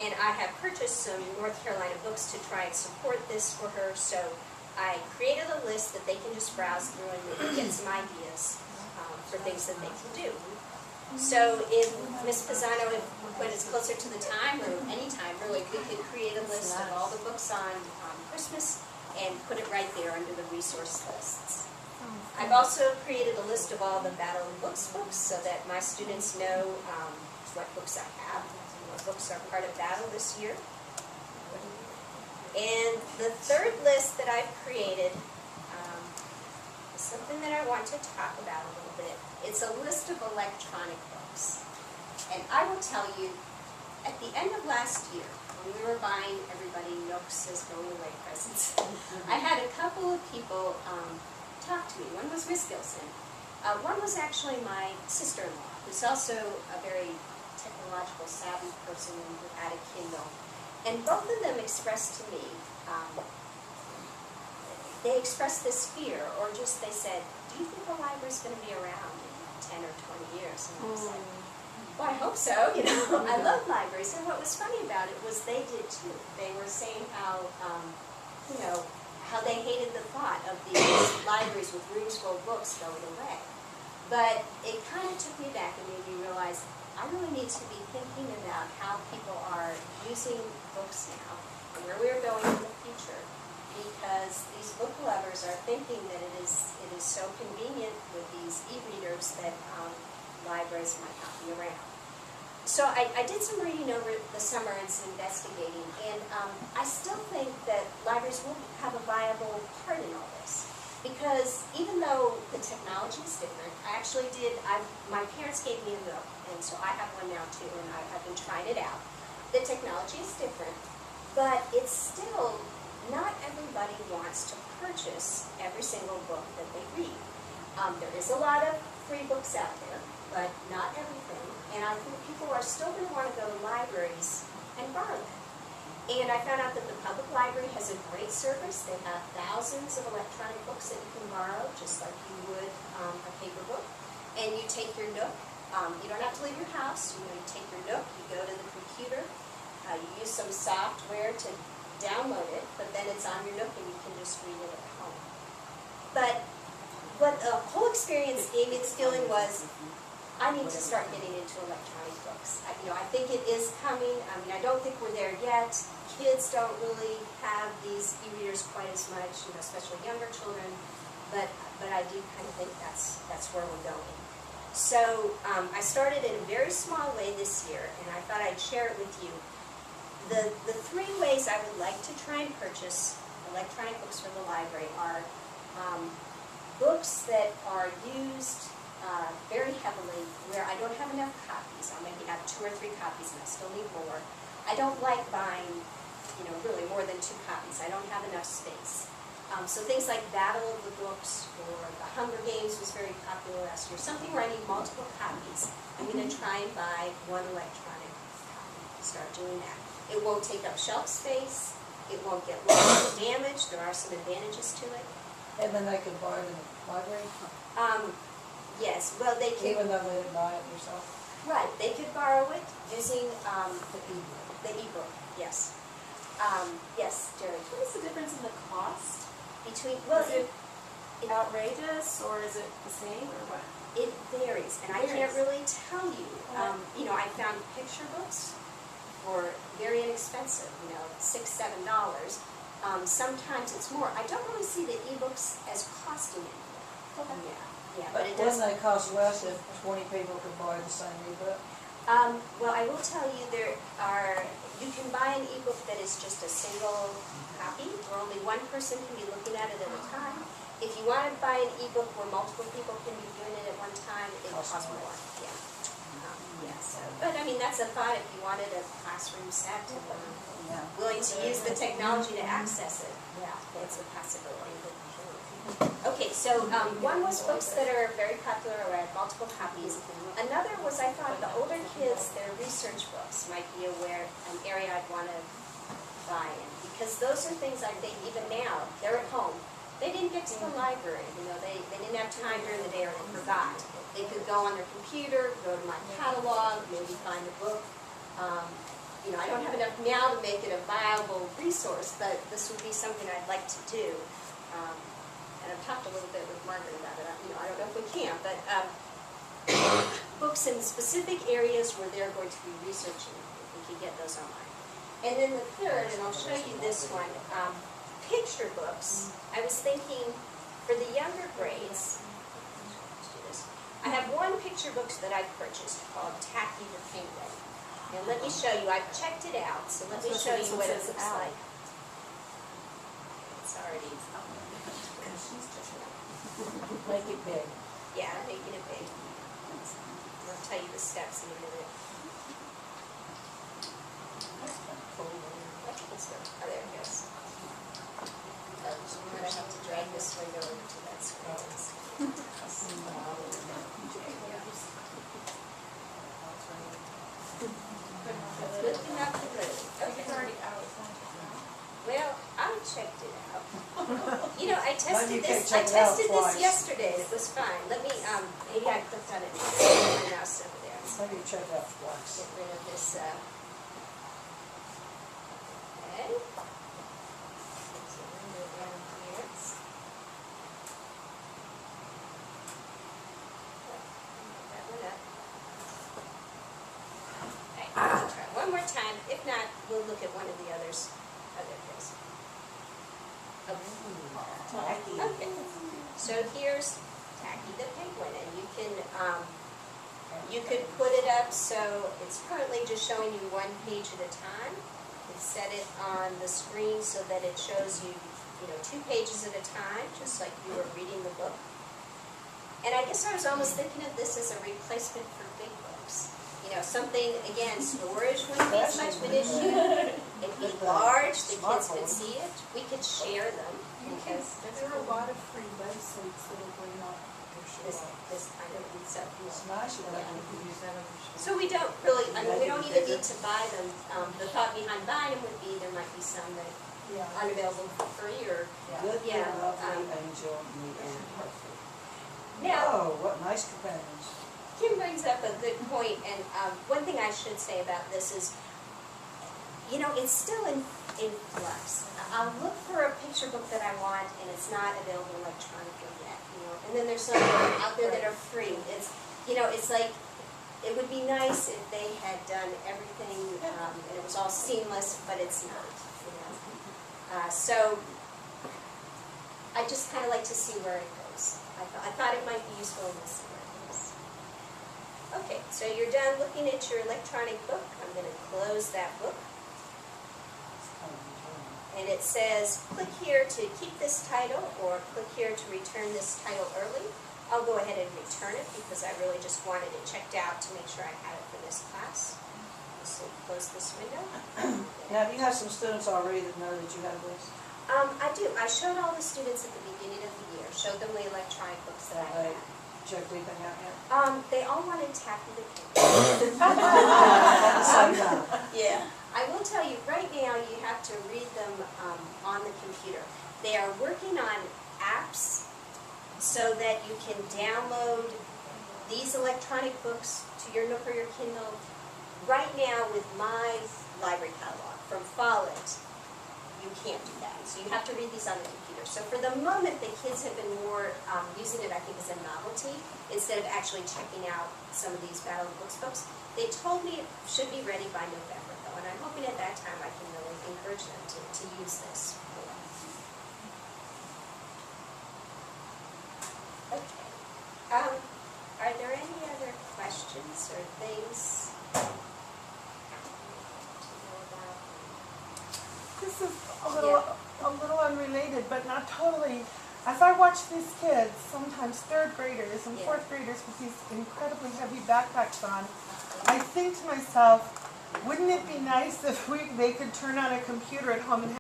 And I have purchased some North Carolina books to try and support this for her, so I created a list that they can just browse through and get some ideas for things that they can do. So if Ms. Pisano, when it's closer to the time, or any time really, we could create a list of all the books on Christmas and put it right there under the resource lists. I've also created a list of all the Battle of Books books so that my students know what books I have, what books are part of Battle this year. And the third list that I've created is something that I want to talk about a little bit. It's a list of electronic books. And I will tell you, at the end of last year, when we were buying everybody Nooks as going away presents, I had a couple of people talk to me. One was Miss Gilson. One was actually my sister-in-law, who's also a very technological savvy person who had a Kindle. And both of them expressed to me, they expressed this fear, or just they said, do you think the library's going to be around in 10 or 20 years? And I was like, well, I hope so, you know. I love libraries. And what was funny about it was they did too. They were saying how, you know, how they hated the thought of these libraries with rooms full of books going away. But it kind of took me back and made me realize I really need to be thinking about how people are using books now and where we're going in the future, because these book lovers are thinking that it is so convenient with these e-readers that libraries might not be around. So I did some reading over the summer and some investigating, and I still think that libraries will have a viable part in all this. Because even though the technology is different, I actually did, my parents gave me a Nook, and so I have one now too, and I've been trying it out. The technology is different, but it's still, not everybody wants to purchase every single book that they read. There is a lot of free books out there, but not everything, and I think people are still going to want to go to libraries and borrow them. And I found out that the public library has a great service. They have thousands of electronic books that you can borrow, just like you would a paper book. And you take your Nook. You don't have to leave your house. You take your Nook, you go to the computer, you use some software to download it, but then it's on your Nook and you can just read it at home. But what the whole experience gave me the feeling was, I need to start getting into electronic books. I think it is coming. I mean, I don't think we're there yet. Kids don't really have these e-readers quite as much, especially younger children. But I do kind of think that's where we're going. So I started in a very small way this year, and I thought I'd share it with you. The three ways I would like to try and purchase electronic books from the library are books that are used very heavily, where I don't have enough copies. I'll maybe have 2 or 3 copies and I still need more. I don't like buying, really more than 2 copies. I don't have enough space. So things like Battle of the Books or The Hunger Games was very popular last year. Something where I need multiple copies. I'm going to try and buy 1 electronic copy. Start doing that. It won't take up shelf space. It won't get lost or damaged. There are some advantages to it. And then they could buy it in the library? Yes, well they could. Even though they didn't buy it yourself? Right, they could borrow it using the e-book, yes. Yes, Jerry. What is the difference in the cost? Between, Is it outrageous, or is it the same, or what? it varies, and I can't really tell you. I found picture books for very inexpensive, $6, $7. Sometimes it's more. I don't really see the e-books as costing anything. Yeah, but it does. Wouldn't they cost less if 20 people could buy the same e-book? Well, I will tell you you can buy an e-book that is just a single copy, where only one person can be looking at it at a time. If you want to buy an e-book where multiple people can be doing it at one time, it will cost more. Yeah. But I mean, that's a thought if you wanted a classroom set and willing to use the technology to access it. Yeah, it's a possibility. Okay, so one was books that are very popular or have multiple copies. Another was, I thought, the older kids, their research books might be an area I'd want to buy in. Because those are things I think, even now, they're at home. They didn't get to the library, they didn't have time during the day or they forgot. They could go on their computer, go to my catalog, maybe find a book. you know, I don't have enough now to make it a viable resource, but this would be something I'd like to do. And I've talked a little bit with Margaret about it. You know, I don't know if we can, but books in specific areas where they're going to be researching, if we could get those online. And then the third, and I'll show you this one, picture books. I was thinking for the younger grades, I have one picture book that I purchased called Tacky the Penguin. And let me show you, I've checked it out, so let me show you what it looks like. It's already, Make it big. yeah, I'm making it big. I'll tell you the steps in a minute. Oh, there it goes. I'm going to have to drag this window over to that screen. Good to have the room. Okay. It's already out. Well, I checked it out. You know, I you tested can't this. check I it out tested twice. this yesterday. It was fine. Let me. Maybe I clicked on it. My mouse over there. Maybe you check it out twice. Get rid of this. Okay. There's a window down here. That one up. Okay, let's try one more time. If not, we'll look at one of the others. Oh, there it goes. Okay. So here's Tacky the Penguin, and you could put it up so it's currently just showing you one page at a time. You set it on the screen so that it shows you, you know, 2 pages at a time, just like you were reading the book. And I guess I was almost thinking of this as a replacement for big books. You know, something, again, storage wouldn't be as much of an issue. It'd be large, the kids could see it. We could share them. Because There are a lot of free websites that will bring up this kind of stuff. It's nice you don't have to use that. So we don't really, I mean, we don't even need to buy them. The thought behind buying them would be there might be some that aren't available for free or, Good, Yeah, lovely, angel, neat, and perfect. now, Oh, what nice companions. Kim brings up a good point, and one thing I should say about this is, you know, it's still in flux. I'll look for a picture book that I want, and it's not available electronically yet, you know. And then there's some out there that are free. It's, you know, it's like, it would be nice if they had done everything, and it was all seamless, but it's not, you know. So, I just kind of like to see where it goes. I thought it might be useful to see where it goes. Okay, so you're done looking at your electronic book. I'm going to close that book. And it says, click here to keep this title, or click here to return this title early. I'll go ahead and return it because I really just wanted it checked out to make sure I had it for this class. So close this window. Now, do you have some students already that know that you have this? I do. I showed all the students at the beginning of the year, showed them the electronic books that I had. Check anything out yet? They all wanted Tacky the Penguin. Yeah. I will tell you, right now you have to read them on the computer. They are working on apps so that you can download these electronic books to your Nook or your Kindle. Right now with my library catalog from Follett, you can't do that. So you have to read these on the computer. So for the moment, the kids have been more using it, I think, as a novelty instead of actually checking out some of these Battle of Books books. They told me it should be ready by November, though, and I'm hoping at that time I can really encourage them to use this. Okay. Are there any other questions or things to know about? This is a little unrelated, but not totally. As I watch these kids, sometimes 3rd graders and 4th graders with these incredibly heavy backpacks on, I think to myself, wouldn't it be nice if they could turn on a computer at home and